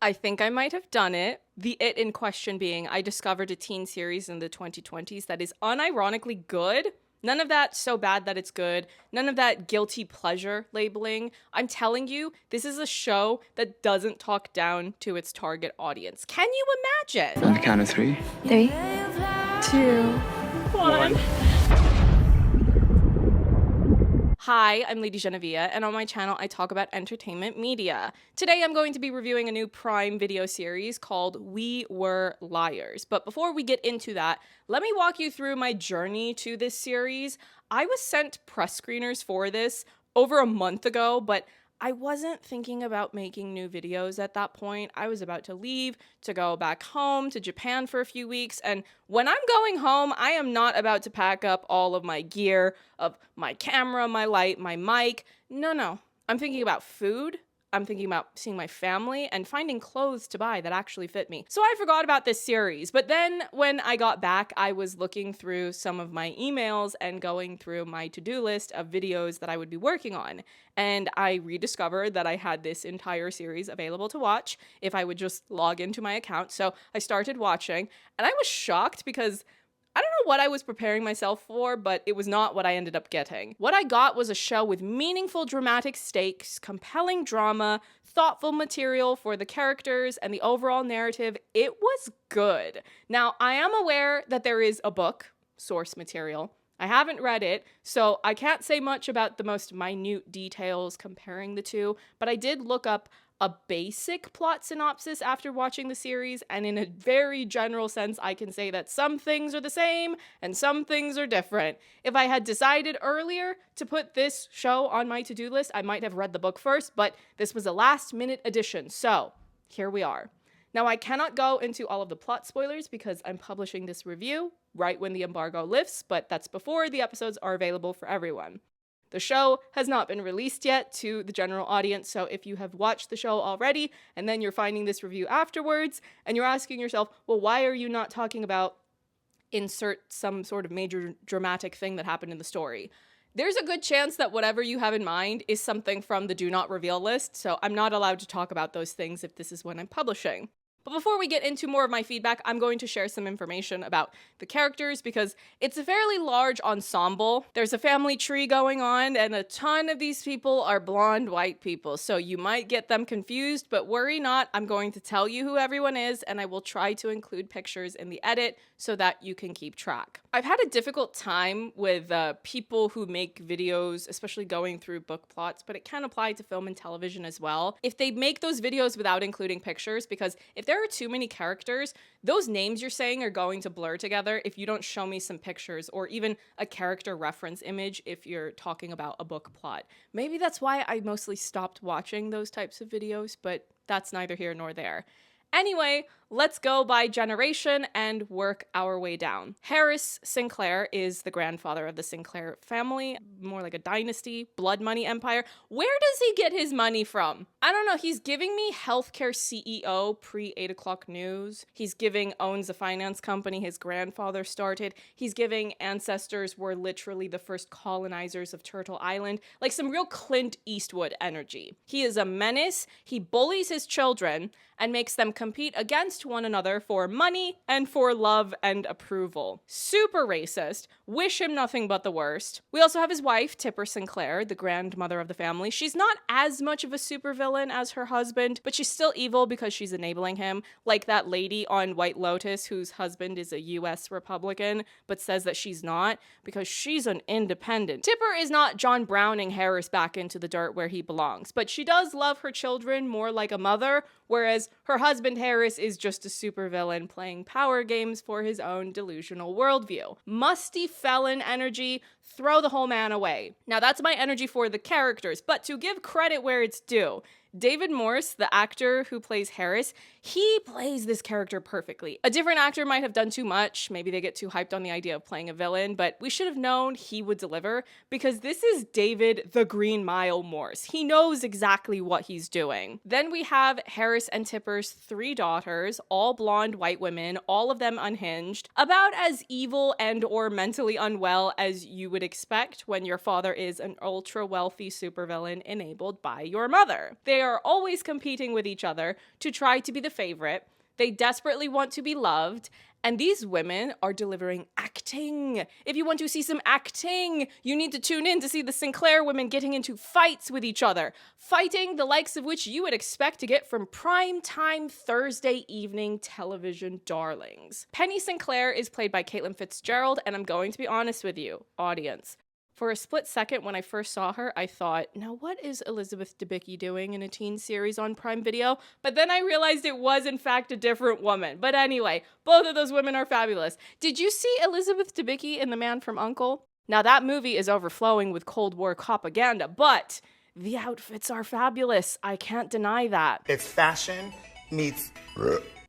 I think I might have done it. The it in question being I discovered a teen series in the 2020s that is unironically good. None of that so bad that it's good. None of that guilty pleasure labeling. I'm telling you, this is a show that doesn't talk down to its target audience. Can you imagine? On the count of three. 3, 2, 1. Hi, I'm LadyJenevia, and on my channel I talk about entertainment media. Today I'm going to be reviewing a new Prime Video series called We Were Liars. But before we get into that, let me walk you through my journey to this series. I was sent press screeners for this over a month ago, but I wasn't thinking about making new videos at that point. I was about to leave to go back home to Japan for a few weeks, and when I'm going home, I am not about to pack up all of my gear, of my camera, my light, my mic. No. I'm thinking about food. I'm thinking about seeing my family and finding clothes to buy that actually fit me. So I forgot about this series, but then when I got back, I was looking through some of my emails and going through my to-do list of videos that I would be working on. And I rediscovered that I had this entire series available to watch if I would just log into my account. So I started watching, and I was shocked because I don't know what I was preparing myself for, but it was not what I ended up getting. What I got was a show with meaningful dramatic stakes, compelling drama, thoughtful material for the characters, and the overall narrative. It was good. Now, I am aware that there is a book, source material. I haven't read it, so I can't say much about the most minute details comparing the two, but I did look up a basic plot synopsis after watching the series, and in a very general sense, I can say that some things are the same and some things are different. If I had decided earlier to put this show on my to-do list, I might have read the book first, but this was a last-minute addition, so here we are. Now, I cannot go into all of the plot spoilers because I'm publishing this review right when the embargo lifts, but that's before the episodes are available for everyone. The show has not been released yet to the general audience, so if you have watched the show already and then you're finding this review afterwards and you're asking yourself, well, why are you not talking about insert some sort of major dramatic thing that happened in the story? There's a good chance that whatever you have in mind is something from the do not reveal list, so I'm not allowed to talk about those things if this is when I'm publishing. But before we get into more of my feedback, I'm going to share some information about the characters because it's a fairly large ensemble. There's a family tree going on, and a ton of these people are blonde white people, so you might get them confused, but worry not, I'm going to tell you who everyone is, and I will try to include pictures in the edit so that you can keep track. I've had a difficult time with people who make videos, especially going through book plots, but it can apply to film and television as well. If they make those videos without including pictures, because if there are too many characters, those names you're saying are going to blur together if you don't show me some pictures or even a character reference image if you're talking about a book plot. Maybe that's why I mostly stopped watching those types of videos, but that's neither here nor there. Anyway, let's go by generation and work our way down. Harris Sinclair is the grandfather of the Sinclair family, more like a dynasty, blood money empire. Where does he get his money from? I don't know, he's giving me healthcare CEO pre-8 o'clock news. He's giving owns a finance company his grandfather started. He's giving ancestors were literally the first colonizers of Turtle Island. Like some real Clint Eastwood energy. He is a menace, he bullies his children, and makes them compete against one another for money and for love and approval. Super racist. Wish him nothing but the worst. We also have his wife, Tipper Sinclair, the grandmother of the family. She's not as much of a supervillain as her husband, but she's still evil because she's enabling him, like that lady on White Lotus whose husband is a US Republican, but says that she's not because she's an independent. Tipper is not John Browning Harris back into the dirt where he belongs, but she does love her children more like a mother, whereas her husband Harris is just a supervillain playing power games for his own delusional worldview. Musty felon energy, throw the whole man away. Now that's my energy for the characters, but to give credit where it's due, David Morse, the actor who plays Harris, he plays this character perfectly. A different actor might have done too much, maybe they get too hyped on the idea of playing a villain, but we should have known he would deliver because this is David the Green Mile Morse. He knows exactly what he's doing. Then we have Harris and Tipper's 3 daughters, all blonde white women, all of them unhinged, about as evil and or mentally unwell as you would would expect when your father is an ultra-wealthy supervillain enabled by your mother. They are always competing with each other to try to be the favorite. They desperately want to be loved, and these women are delivering acting. If you want to see some acting, you need to tune in to see the Sinclair women getting into fights with each other. Fighting the likes of which you would expect to get from primetime Thursday evening television darlings. Penny Sinclair is played by Caitlin FitzGerald, and I'm going to be honest with you, audience. For a split second when I first saw her, I thought, now what is Elizabeth Debicki doing in a teen series on Prime Video? But then I realized it was in fact a different woman. But anyway, both of those women are fabulous. Did you see Elizabeth Debicki in The Man from U.N.C.L.E.? Now that movie is overflowing with Cold War propaganda, but the outfits are fabulous. I can't deny that. It's fashion meets...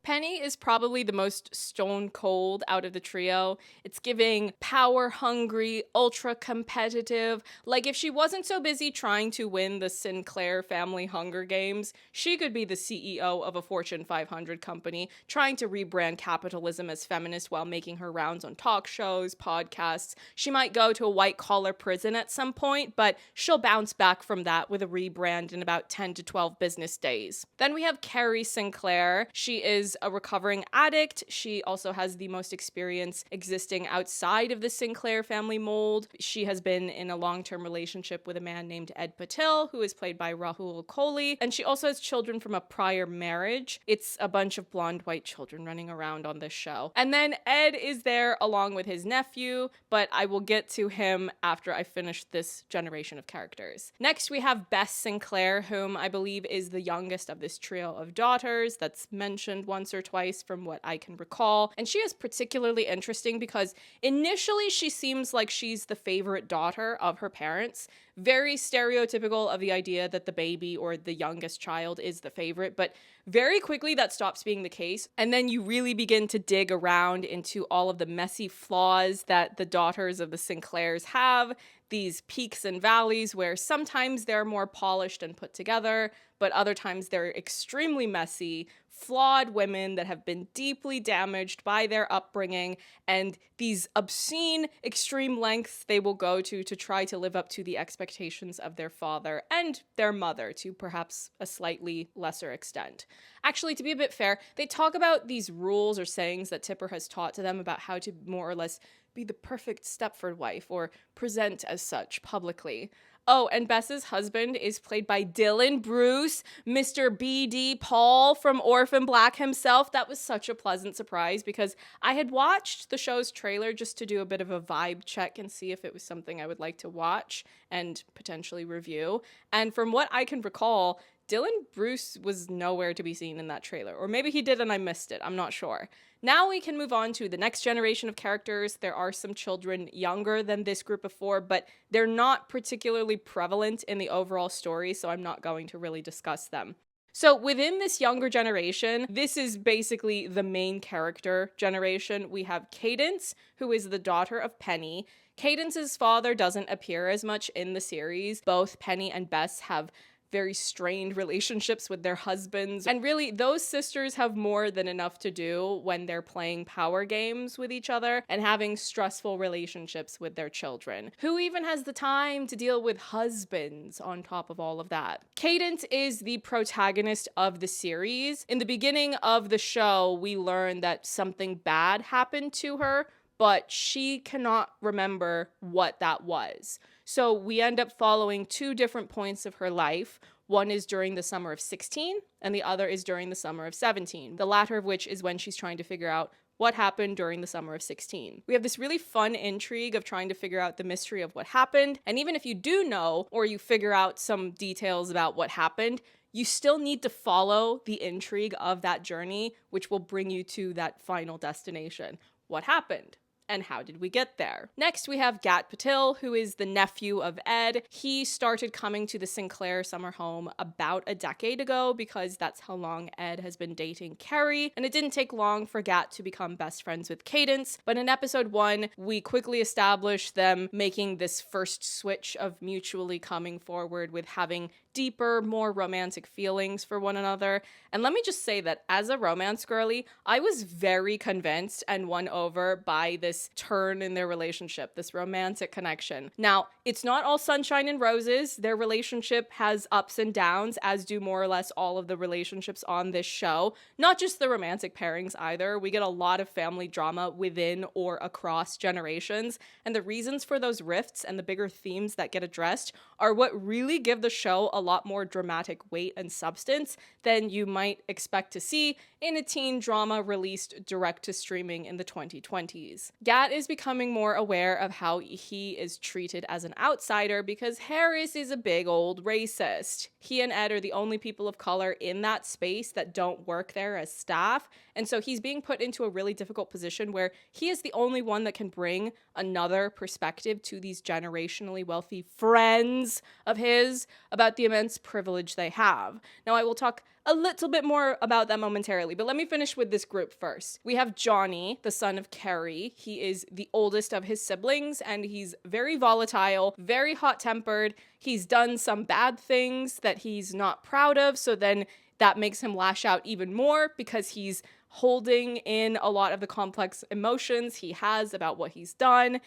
Penny is probably the most stone cold out of the trio. It's giving power hungry, ultra competitive. Like if she wasn't so busy trying to win the Sinclair family Hunger Games, she could be the CEO of a Fortune 500 company trying to rebrand capitalism as feminist while making her rounds on talk shows, podcasts. She might go to a white collar prison at some point, but she'll bounce back from that with a rebrand in about 10 to 12 business days. Then we have Carrie Sinclair. She is a recovering addict. She also has the most experience existing outside of the Sinclair family mold. She has been in a long-term relationship with a man named Ed Patil, who is played by Rahul Kohli, and she also has children from a prior marriage. It's a bunch of blonde white children running around on this show. And then Ed is there along with his nephew, but I will get to him after I finish this generation of characters. Next, we have Bess Sinclair, whom I believe is the youngest of this trio of daughters that's mentioned once or twice from what I can recall. And she is particularly interesting because initially she seems like she's the favorite daughter of her parents. Very stereotypical of the idea that the baby or the youngest child is the favorite, but very quickly that stops being the case. And then you really begin to dig around into all of the messy flaws that the daughters of the Sinclairs have, these peaks and valleys where sometimes they're more polished and put together, but other times they're extremely messy, flawed women that have been deeply damaged by their upbringing and these obscene extreme lengths they will go to try to live up to the expectations of their father and their mother to perhaps a slightly lesser extent. Actually, to be a bit fair, they talk about these rules or sayings that Tipper has taught to them about how to more or less be the perfect Stepford wife or present as such publicly. Oh, and Bess's husband is played by Dylan Bruce, Mr. B.D. Paul from Orphan Black himself. That was such a pleasant surprise because I had watched the show's trailer just to do a bit of a vibe check and see if it was something I would like to watch and potentially review. And from what I can recall, Dylan Bruce was nowhere to be seen in that trailer. Or maybe he did and I missed it. I'm not sure. Now we can move on to the next generation of characters. There are some children younger than this group of four, but they're not particularly prevalent in the overall story, so I'm not going to really discuss them. So within this younger generation, this is basically the main character generation. We have Cadence, who is the daughter of Penny. Cadence's father doesn't appear as much in the series. Both Penny and Bess have very strained relationships with their husbands. And really, those sisters have more than enough to do when they're playing power games with each other and having stressful relationships with their children. Who even has the time to deal with husbands on top of all of that? Cadence is the protagonist of the series. In the beginning of the show, we learn that something bad happened to her, but she cannot remember what that was. So we end up following two different points of her life. One is during the summer of 16, and the other is during the summer of 17, the latter of which is when she's trying to figure out what happened during the summer of 16. We have this really fun intrigue of trying to figure out the mystery of what happened, and even if you do know, or you figure out some details about what happened, you still need to follow the intrigue of that journey, which will bring you to that final destination. What happened? And how did we get there? Next, we have Gat Patil, who is the nephew of Ed. He started coming to the Sinclair summer home about a decade ago because that's how long Ed has been dating Carrie. And it didn't take long for Gat to become best friends with Cadence. But in episode 1, we quickly established them making this first switch of mutually coming forward with having deeper, more romantic feelings for one another. And let me just say that as a romance girly, I was very convinced and won over by this turn in their relationship, this romantic connection. Now, it's not all sunshine and roses. Their relationship has ups and downs, as do more or less all of the relationships on this show. Not just the romantic pairings either. We get a lot of family drama within or across generations, and the reasons for those rifts and the bigger themes that get addressed are what really give the show a lot more dramatic weight and substance than you might expect to see in a teen drama released direct to streaming in the 2020s. Gat is becoming more aware of how he is treated as an outsider because Harris is a big old racist. He and Ed are the only people of color in that space that don't work there as staff, and so he's being put into a really difficult position where he is the only one that can bring another perspective to these generationally wealthy friends of his about the immense privilege they have. Now, I will talk a little bit more about that momentarily, but let me finish with this group first. We have Johnny, the son of Carrie. He is the oldest of his siblings, and he's very volatile, very hot-tempered. He's done some bad things that he's not proud of, so then that makes him lash out even more because he's holding in a lot of the complex emotions he has about what he's done.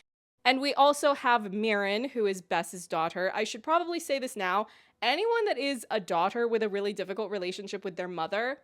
And we also have Mirren, who is Bess's daughter. I should probably say this now. Anyone that is a daughter with a really difficult relationship with their mother,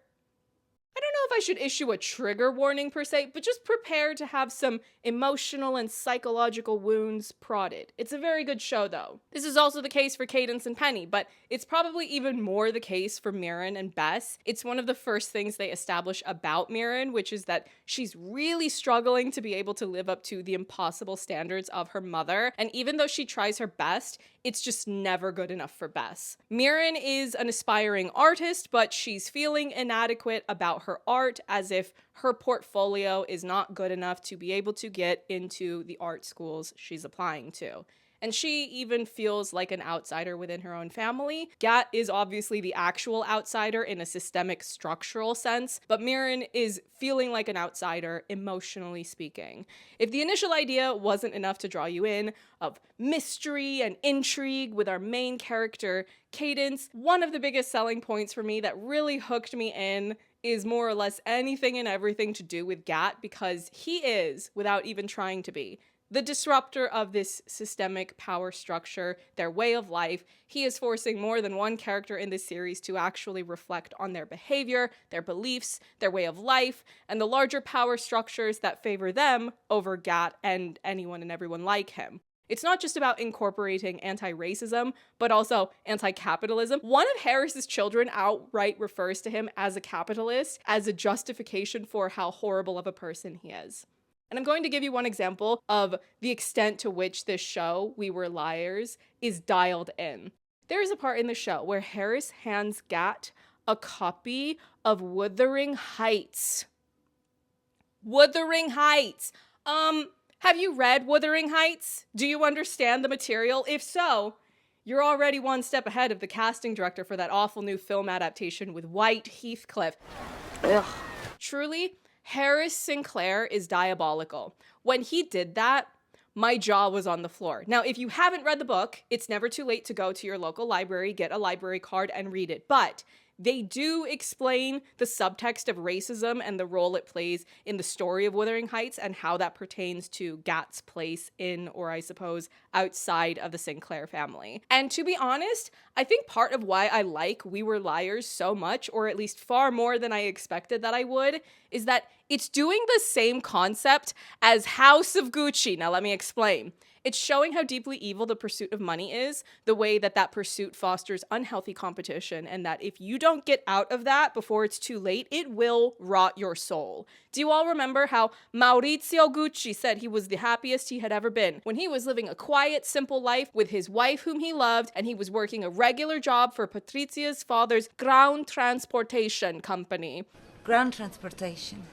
I don't know if I should issue a trigger warning per se, but just prepare to have some emotional and psychological wounds prodded. It's a very good show though. This is also the case for Cadence and Penny, but it's probably even more the case for Mirren and Bess. It's one of the first things they establish about Mirren, which is that she's really struggling to be able to live up to the impossible standards of her mother, and even though she tries her best, it's just never good enough for Bess. Mirren is an aspiring artist, but she's feeling inadequate about her art, as if her portfolio is not good enough to be able to get into the art schools she's applying to. And she even feels like an outsider within her own family. Gat is obviously the actual outsider in a systemic structural sense, but Mirren is feeling like an outsider, emotionally speaking. If the initial idea wasn't enough to draw you in, of mystery and intrigue with our main character, Cadence, one of the biggest selling points for me that really hooked me in is more or less anything and everything to do with Gat, because he is, without even trying to be, the disruptor of this systemic power structure, their way of life. He is forcing more than one character in this series to actually reflect on their behavior, their beliefs, their way of life, and the larger power structures that favor them over Gat and anyone and everyone like him. It's not just about incorporating anti-racism, but also anti-capitalism. One of Harris's children outright refers to him as a capitalist, as a justification for how horrible of a person he is. And I'm going to give you one example of the extent to which this show, We Were Liars, is dialed in. There is a part in the show where Harris hands Gat a copy of Wuthering Heights. Wuthering Heights! Have you read Wuthering Heights? Do you understand the material? If so, you're already one step ahead of the casting director for that awful new film adaptation with White Heathcliff. Ugh. Truly, Harris Sinclair is diabolical. When he did that, my jaw was on the floor. Now, if you haven't read the book, it's never too late to go to your local library, get a library card, and read it. But they do explain the subtext of racism and the role it plays in the story of Wuthering Heights and how that pertains to Gat's place in, or I suppose, outside of the Sinclair family. And to be honest, I think part of why I like We Were Liars so much, or at least far more than I expected that I would, is that it's doing the same concept as House of Gucci. Now let me explain. It's showing how deeply evil the pursuit of money is, the way that that pursuit fosters unhealthy competition, and that if you don't get out of that before it's too late, it will rot your soul. Do you all remember how Maurizio Gucci said he was the happiest he had ever been when he was living a quiet, simple life with his wife whom he loved, and he was working a regular job for Patrizia's father's ground transportation company. Ground transportation.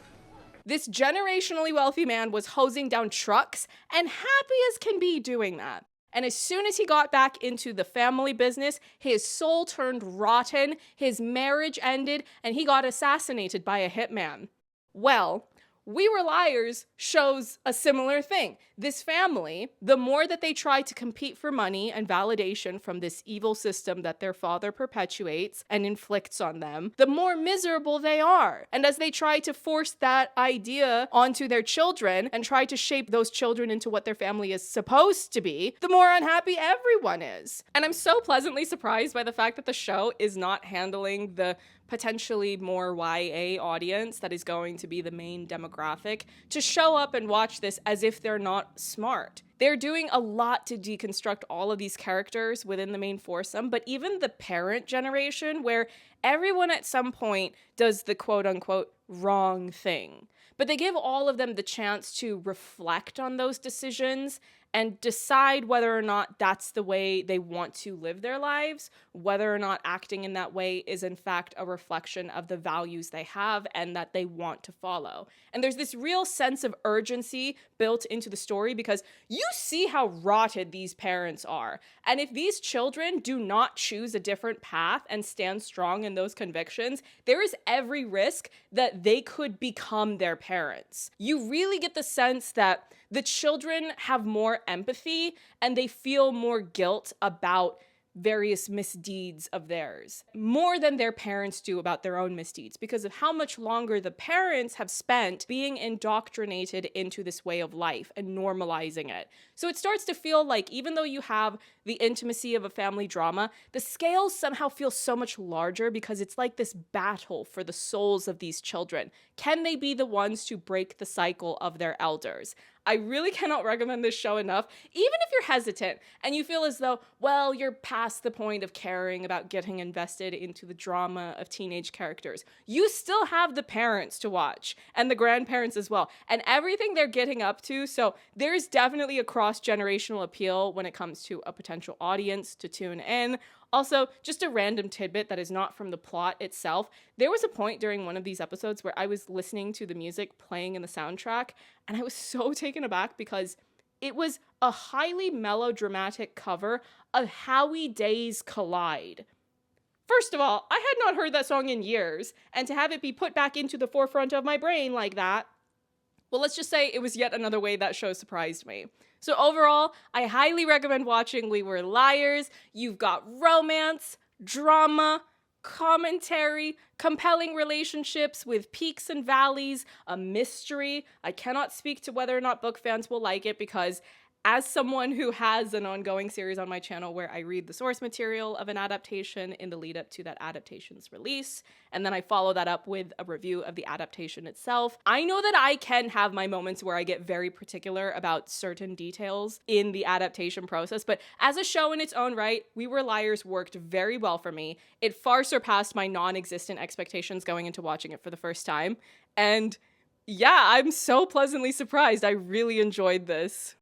This generationally wealthy man was hosing down trucks and happy as can be doing that. And as soon as he got back into the family business, his soul turned rotten, his marriage ended, and he got assassinated by a hitman. Well, We Were Liars shows a similar thing. This family, the more that they try to compete for money and validation from this evil system that their father perpetuates and inflicts on them, the more miserable they are. And as they try to force that idea onto their children and try to shape those children into what their family is supposed to be, the more unhappy everyone is. And I'm so pleasantly surprised by the fact that the show is not handling the potentially more YA audience that is going to be the main demographic to show up and watch this as if they're not smart. They're doing a lot to deconstruct all of these characters within the main foursome, but even the parent generation, where everyone at some point does the quote-unquote wrong thing. But they give all of them the chance to reflect on those decisions and decide whether or not that's the way they want to live their lives, whether or not acting in that way is in fact a reflection of the values they have and that they want to follow. And there's this real sense of urgency built into the story because you see how rotted these parents are. And if these children do not choose a different path and stand strong in those convictions, there is every risk that they could become their parents. You really get the sense that the children have more empathy and they feel more guilt about various misdeeds of theirs, more than their parents do about their own misdeeds, because of how much longer the parents have spent being indoctrinated into this way of life and normalizing it. So it starts to feel like even though you have the intimacy of a family drama, the scales somehow feel so much larger because it's like this battle for the souls of these children. Can they be the ones to break the cycle of their elders? I really cannot recommend this show enough, even if you're hesitant and you feel as though, well, you're past the point of caring about getting invested into the drama of teenage characters. You still have the parents to watch and the grandparents as well and everything they're getting up to. So there's definitely a cross-generational appeal when it comes to a potential audience to tune in. Also, just a random tidbit that is not from the plot itself. There was a point during one of these episodes where I was listening to the music playing in the soundtrack, and I was so taken aback because it was a highly melodramatic cover of How We Days Collide. First of all, I had not heard that song in years, and to have it be put back into the forefront of my brain like that, well, let's just say it was yet another way that show surprised me. So overall, I highly recommend watching We Were Liars. You've got romance, drama, commentary, compelling relationships with peaks and valleys, a mystery. I cannot speak to whether or not book fans will like it because as someone who has an ongoing series on my channel where I read the source material of an adaptation in the lead up to that adaptation's release, and then I follow that up with a review of the adaptation itself, I know that I can have my moments where I get very particular about certain details in the adaptation process, but as a show in its own right, We Were Liars worked very well for me. It far surpassed my non-existent expectations going into watching it for the first time, and yeah, I'm so pleasantly surprised. I really enjoyed this.